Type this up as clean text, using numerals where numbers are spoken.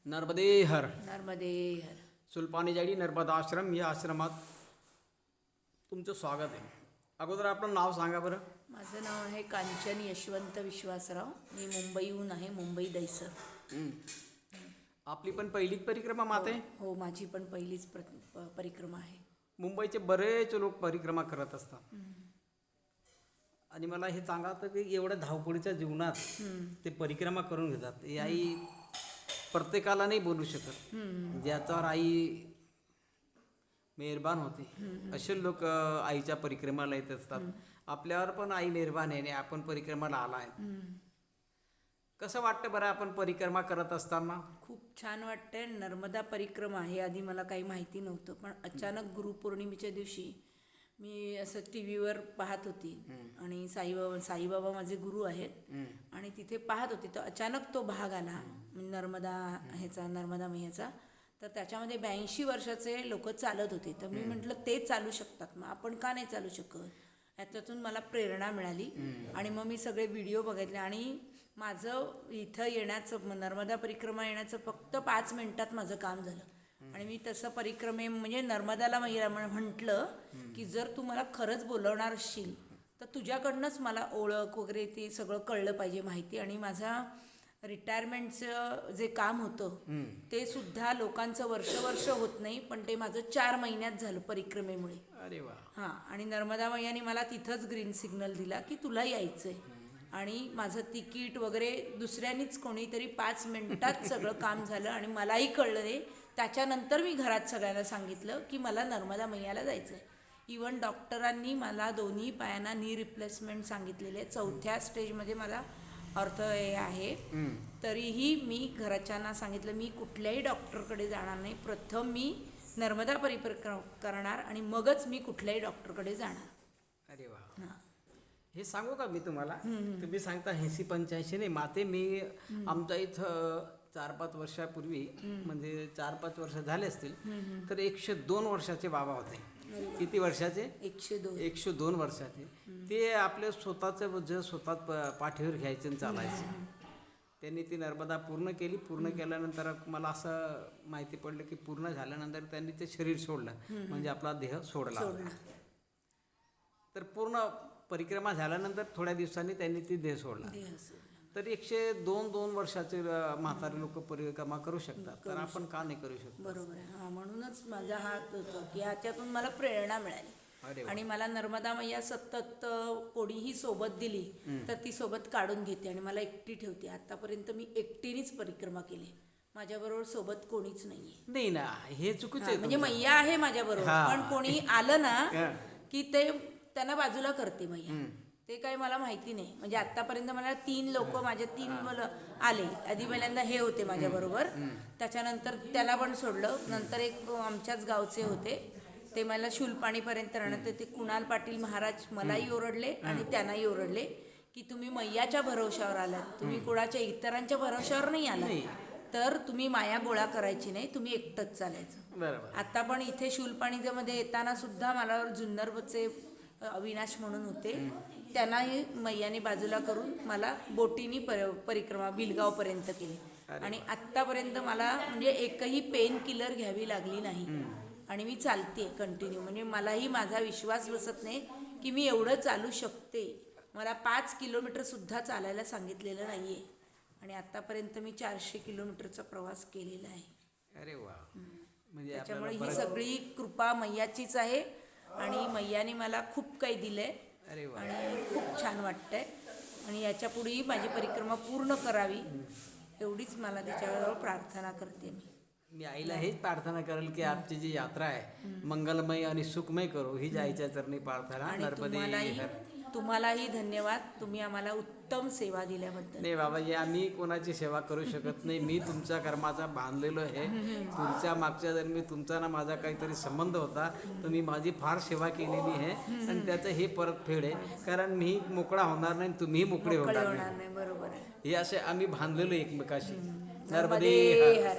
नर्मदे हर. नर्मदे हर. सुलपाणीजाडी नर्मदा आश्रम या आश्रमात तुमचं स्वागत आहे. अगोदर आपलं नाव सांगा बरं. माझं नाव आहे कांचन यशवंत विश्वासराव. मी मुंबईहून आहे, मुंबई दैसर. आपली पण पहिलीच परिक्रमा माते. हो, माझी पण पहिलीच परिक्रमा आहे. मुंबईचे बरेच लोक परिक्रमा करत असतात आणि मला हे सांगा तर की एवढ्या धावपळीच्या जीवनात ते परिक्रमा करून घेतात. ही आई प्रत्येकाला नाही बोलू शकत. ज्याच्यावर आई मेहरबान होते असे लोक आईच्या परिक्रमाला येत असतात. आपल्यावर पण आई मेहरबान आहे आणि आपण परिक्रमाला आला आहे. कसं वाटतं बरं आपण परिक्रमा करत असताना? खूप छान वाटतंय. नर्मदा परिक्रमा हे आधी मला काही माहिती नव्हतं, पण अचानक गुरुपौर्णिमेच्या दिवशी मी असं टी व्हीवर पाहत होती आणि साईबाबा माझे गुरु आहेत आणि तिथे पाहत होती, तर अचानक तो भाग आला नर्मदा मैयाचा. तर त्याच्यामध्ये 82 वर्षाचे लोक चालत होते. तर मी म्हटलं ते चालू शकतात, मग आपण का नाही चालू शकत. याच्यातून मला प्रेरणा मिळाली आणि मग मी सगळे व्हिडिओ बघितले आणि माझं इथं येण्याचं, नर्मदा परिक्रमा येण्याचं फक्त 5 मिनिटात माझं काम झालं. आणि मी तसं म्हणजे नर्मदाला मैया म्हटलं की जर तू मला खरंच बोलवणार असशील तर तुझ्याकडनंच मला ओळख वगैरे ते सगळं कळलं पाहिजे, माहिती. आणि माझा रिटायरमेंटचं जे काम होतं ते सुद्धा लोकांचं वर्ष होत नाही, पण ते माझं 4 महिन्यात झालं परिक्रमेमुळे. अरे वा. हां, आणि नर्मदा मैयाने मला तिथंच ग्रीन सिग्नल दिला की तुला यायचं आहे. आणि माझं तिकीट वगैरे दुसऱ्यांनीच कोणीतरी 5 मिनिटात सगळं काम झालं आणि मलाही कळलं नाही. त्याच्यानंतर मी घरात सगळ्यांना सांगितलं की मला नर्मदा मैयाला जायचं आहे. इवन डॉक्टरांनी मला दोन्ही पायांना नी रिप्लेसमेंट सांगितलेले. 4थ्या स्टेजमध्ये मला अर्थ हे आहे. तरीही मी घरच्यांना सांगितलं मी कुठल्याही डॉक्टरकडे जाणार नाही, प्रथम मी नर्मदा परिक्रमा करणार आणि मगच मी कुठल्याही डॉक्टरकडे जाणार. अरे वा. हां, हे सांगू का मी तुम्हाला? तुम्ही सांगता 80-85 नाही माते. मी आमच्या इथं 4-5 वर्षापूर्वी, म्हणजे 4-5 वर्ष झाले असतील, तर 102 वर्षाचे बाबा होते. किती वर्षाचे? 102 वर्षाचे. ते आपले स्वतःचं स्वतः पाठीवर घ्यायचे आणि चालायचे. त्यांनी ती नर्मदा पूर्ण केली. पूर्ण केल्यानंतर मला असं माहिती पडलं की पूर्ण झाल्यानंतर त्यांनी ते शरीर सोडलं, म्हणजे आपला देह सोडला. तर पूर्ण परिक्रमा झाल्यानंतर थोड्या दिवसांनी त्यांनी ती देह सोडला. तर 102 वर्षाचे म्हातारे लोक परिक्रमा करू शकतात, तर आपण का नाही करू शकतो? बरोबर आहे. हां, म्हणूनच माझा हात होतो की ह्याच्यातून मला प्रेरणा मिळाली. आणि मला नर्मदा मैया सतत कोणीही सोबत दिली तर ती सोबत काढून घेते आणि मला एकटी ठेवते. आतापर्यंत मी एकटीनेच परिक्रमा केली, माझ्याबरोबर सोबत कोणीच नाहीये. नाही ना, हे चुकीचं आहे. म्हणजे मैया आहे माझ्याबरोबर, पण कोणी आलं ना की ते त्यांना बाजूला करते मैया. ते काही मला माहिती नाही. म्हणजे आतापर्यंत मला 3 लोक, माझे 3 मुलं आले. आधी पहिल्यांदा हे होते माझ्याबरोबर, त्याच्यानंतर त्याला पण सोडलं. नंतर एक आमच्याच गावचे होते, ते मला शूलपाणीपर्यंत राहणार. ते कुणाल पाटील महाराज मलाही ओरडले आणि त्यांनाही ओरडले की तुम्ही मैयाच्या भरवशावर आलात, तुम्ही कोणाच्या इतरांच्या भरवशावर नाही आलात, तर तुम्ही माया गोळा करायची नाही, तुम्ही एकटंच चालायचं. बरोबर. आता पण इथे शूलपाणीच्या मध्ये येताना सुद्धा मला जुन्नरचे अविनाश म्हणून होते, त्यांनाही मैयाने बाजूला करून मला बोटीनी परिक्रमा बिलगावपर्यंत केली. आणि आत्तापर्यंत मला म्हणजे एकही पेन किलर घ्यावी लागली नाही आणि मी चालते कंटिन्यू. म्हणजे मलाही माझा विश्वास बसत नाही की मी एवढं चालू शकते. मला 5 किलोमीटर सुद्धा चालायला सांगितलेलं नाही आहे आणि आत्तापर्यंत मी 400 किलोमीटरचा प्रवास केलेला आहे. अरे वा. म्हणजे त्याच्यामुळे ही सगळी कृपा मैयाचीच आहे आणि मैयाने मला खूप काही दिलंय. अरे वा. आणि खूप छान वाटतंय आणि याच्या पुढेही माझी परिक्रमा पूर्ण करावी एवढीच मला त्याच्यावर प्रार्थना करते. मी आईला हेच प्रार्थना करेल की आजची जी यात्रा आहे मंगलमय आणि सुखमय करो, ही आईच्या चरणी प्रार्थना. आणि तुम्हालाही धन्यवाद, तुम्ही आम्हाला उत्तम सेवा दिल्याबद्दल. नाही बाबाजी, आम्ही कोणाची सेवा करू शकत नाही. मी तुमच्या कर्माचा बांधलेलो आहे. तुमच्या मागच्या जन्मी तुमचा ना माझा काहीतरी संबंध होता, तर मी माझी फार सेवा केलेली आहे आणि त्याचं हे परतफेड आहे. कारण मी मोकळा होणार नाही, तुम्ही मोकळे होणार नाही. बरोबर आहे. हे असे आम्ही बांधलेलो एकमेकाशी. नर्मदे हर.